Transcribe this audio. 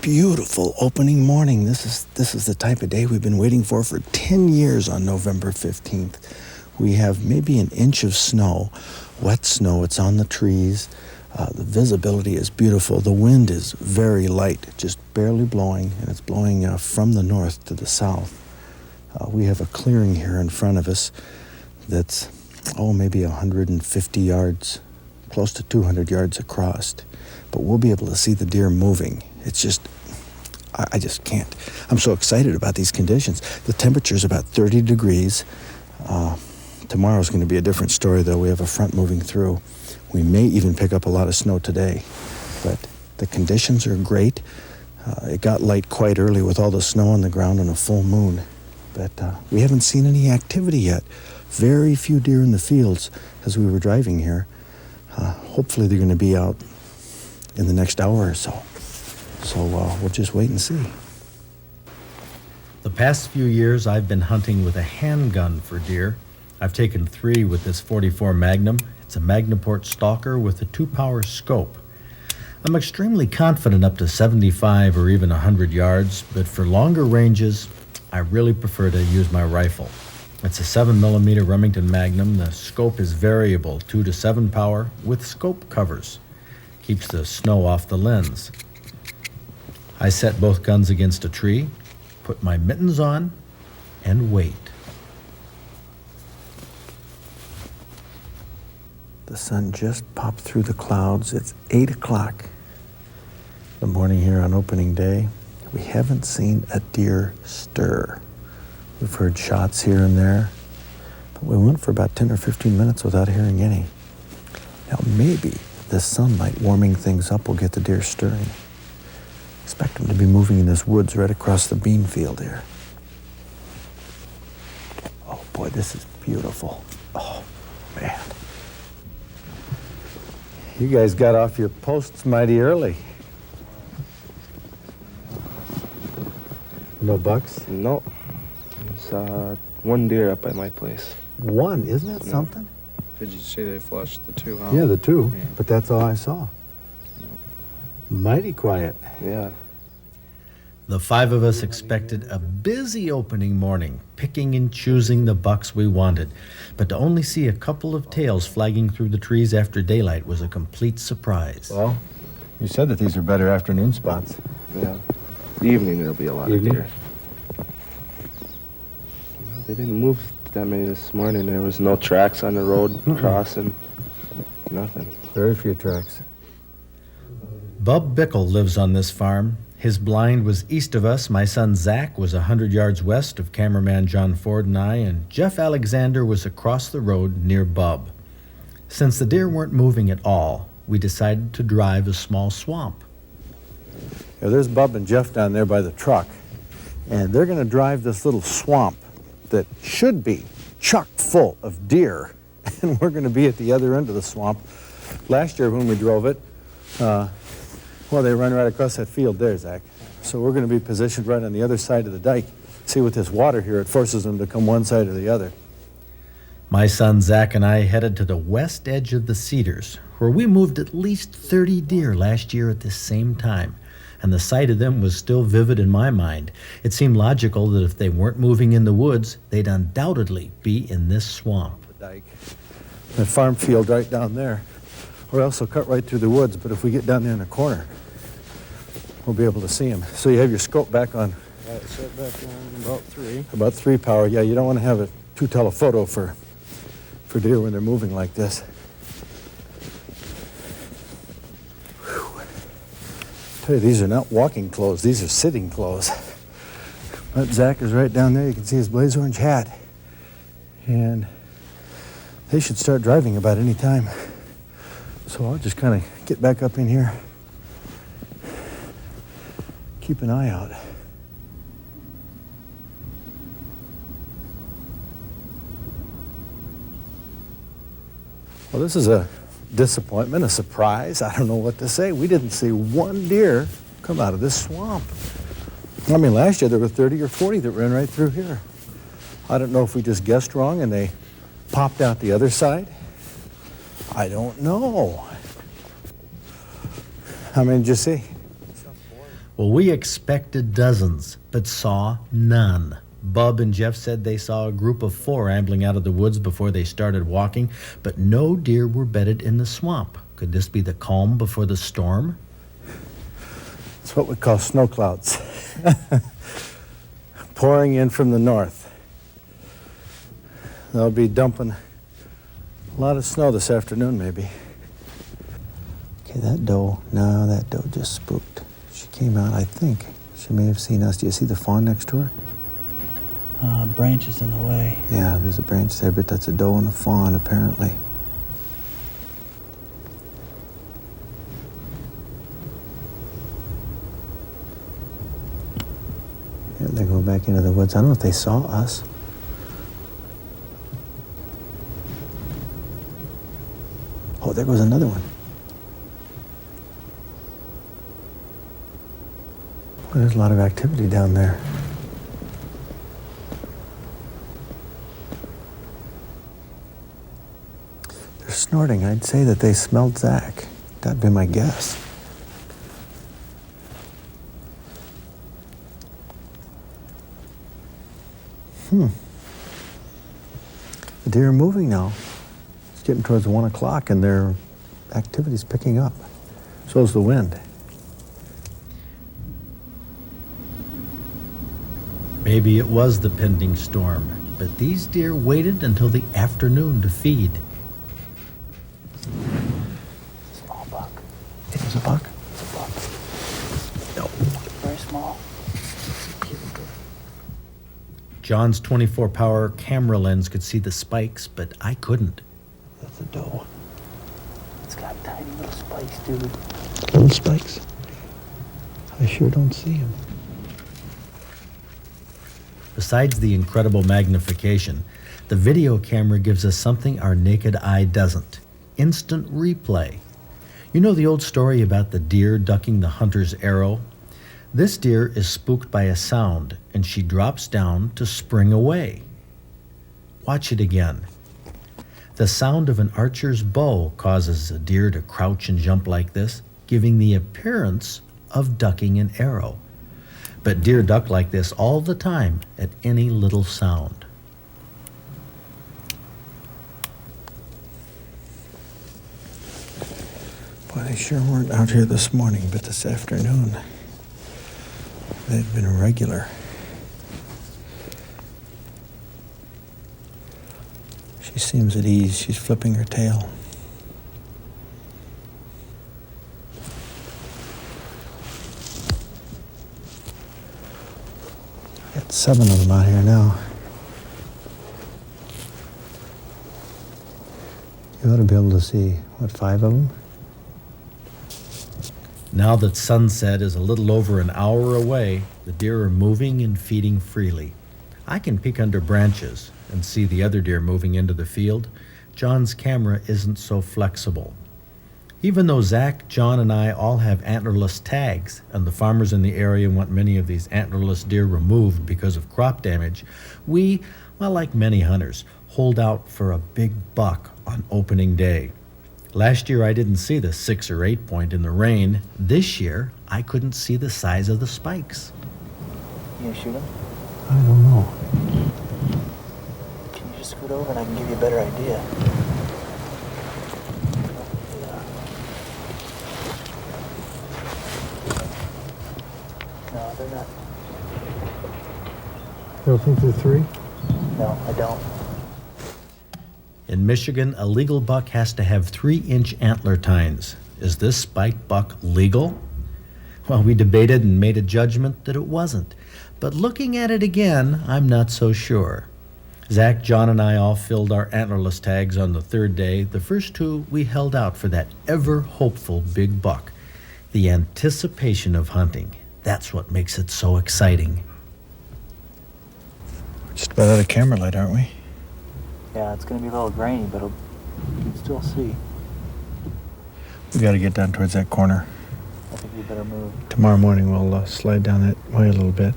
beautiful opening morning. This is the type of day we've been waiting for 10 years on November 15th. We have maybe an inch of snow, wet snow. It's on the trees. The visibility is beautiful. The wind is very light, just barely blowing, and it's blowing from the north to the south. We have a clearing here in front of us that's, maybe 150 yards, close to 200 yards across. But we'll be able to see the deer moving. It's just, I just can't. I'm so excited about these conditions. The temperature's about 30 degrees. Tomorrow's going to be a different story, though. We have a front moving through. We may even pick up a lot of snow today. But the conditions are great. It got light quite early with all the snow on the ground and a full moon. But we haven't seen any activity yet. Very few deer in the fields as we were driving here. Hopefully they're going to be out in the next hour or so. So we'll just wait and see. The past few years I've been hunting with a handgun for deer. I've taken 3 with this .44 Magnum. It's a Magnaport Stalker with a 2-power scope. I'm extremely confident up to 75 or even 100 yards, but for longer ranges, I really prefer to use my rifle. It's a 7mm Remington Magnum. The scope is variable, 2 to 7 power, with scope covers. Keeps the snow off the lens. I set both guns against a tree, put my mittens on, and wait. The sun just popped through the clouds. It's 8 o'clock in the morning here on opening day. We haven't seen a deer stir. We've heard shots here and there, but we went for about 10 or 15 minutes without hearing any. Now maybe the sunlight warming things up will get the deer stirring. Expect them to be moving in this woods right across the bean field here. Oh boy, this is beautiful. Oh man. You guys got off your posts mighty early. No bucks? No. There's one deer up at my place. One, isn't that something? Did you see they flushed the 2 out? Yeah, the 2, Yeah. but that's all I saw. Yeah. Mighty quiet. Yeah. The 5 of us expected a busy opening morning, picking and choosing the bucks we wanted. But to only see a couple of tails flagging through the trees after daylight was a complete surprise. Well, you said that these are better afternoon spots. Yeah. Evening there'll be a lot of deer. Well, they didn't move that many this morning. There was no tracks on the road crossing. Nothing. Very few tracks. Bub Bickle lives on this farm. His blind was east of us. My son Zach was 100 yards west of cameraman John Ford and I, and Jeff Alexander was across the road near Bub. Since the deer weren't moving at all, we decided to drive a small swamp. Yeah, there's Bub and Jeff down there by the truck, and they're going to drive this little swamp that should be chock full of deer, and we're going to be at the other end of the swamp. Last year when we drove it, they run right across that field there, Zach. So we're going to be positioned right on the other side of the dike. See, with this water here, it forces them to come one side or the other. My son Zach and I headed to the west edge of the Cedars, where we moved at least 30 deer last year at this same time, and the sight of them was still vivid in my mind. It seemed logical that if they weren't moving in the woods, they'd undoubtedly be in this swamp. The dike. That farm field right down there. Or else they'll cut right through the woods, but if we get down there in the corner, we'll be able to see them. So you have your scope back on. Set back on about 3. About 3 power. Yeah, you don't want to have a 2 telephoto for deer when they're moving like this. Whew. Tell you, these are not walking clothes, these are sitting clothes. But Zach is right down there. You can see his blaze orange hat. And they should start driving about any time. So I'll just kind of get back up in here, keep an eye out. Well, this is a disappointment, a surprise. I don't know what to say. We didn't see one deer come out of this swamp. I mean, last year there were 30 or 40 that ran right through here. I don't know if we just guessed wrong and they popped out the other side. I don't know. How many did you see? Well, we expected dozens, but saw none. Bub and Jeff said they saw a group of 4 ambling out of the woods before they started walking, but no deer were bedded in the swamp. Could this be the calm before the storm? It's what we call snow clouds. Pouring in from the north. They'll be dumping a lot of snow this afternoon, maybe. Okay, that doe just spooked. She came out, I think. She may have seen us. Do you see the fawn next to her? Branches in the way. Yeah, there's a branch there, but that's a doe and a fawn, apparently. Yeah, they go back into the woods. I don't know if they saw us. Oh, there goes another one. Boy, there's a lot of activity down there. They're snorting. I'd say that they smelled Zach. That'd be my guess. The deer are moving now. It's getting towards 1 o'clock and their activity's picking up. So's the wind. Maybe it was the pending storm, but these deer waited until the afternoon to feed. Small buck. It was a buck? It's a buck. No. Very small. John's 24-power camera lens could see the spikes, but I couldn't. That's a doe. It's got tiny little spikes, dude. Little spikes? I sure don't see them. Besides the incredible magnification, the video camera gives us something our naked eye doesn't: instant replay. You know the old story about the deer ducking the hunter's arrow? This deer is spooked by a sound, and she drops down to spring away. Watch it again. The sound of an archer's bow causes a deer to crouch and jump like this, giving the appearance of ducking an arrow. But deer duck like this all the time at any little sound. Boy, they sure weren't out here this morning, but this afternoon, they've been regular. She seems at ease. She's flipping her tail. Got 7 of them out here now. You ought to be able to see, 5 of them? Now that sunset is a little over an hour away, the deer are moving and feeding freely. I can peek under branches and see the other deer moving into the field. John's camera isn't so flexible. Even though Zach, John, and I all have antlerless tags, and the farmers in the area want many of these antlerless deer removed because of crop damage, we, well, like many hunters, hold out for a big buck on opening day. Last year I didn't see the 6 or 8 point in the rain. This year I couldn't see the size of the spikes. You gonna shoot him? I don't know. Can you just scoot over and I can give you a better idea? No, they're not. You don't think they're 3? No, I don't. In Michigan, a legal buck has to have 3-inch antler tines. Is this spiked buck legal? Well, we debated and made a judgment that it wasn't. But looking at it again, I'm not so sure. Zach, John, and I all filled our antlerless tags on the 3rd day. The first 2, we held out for that ever-hopeful big buck. The anticipation of hunting. That's what makes it so exciting. We're just about out of camera light, aren't we? Yeah, it's gonna be a little grainy, but you can still see. We got to get down towards that corner. I think we better move. Tomorrow morning we'll slide down that way a little bit.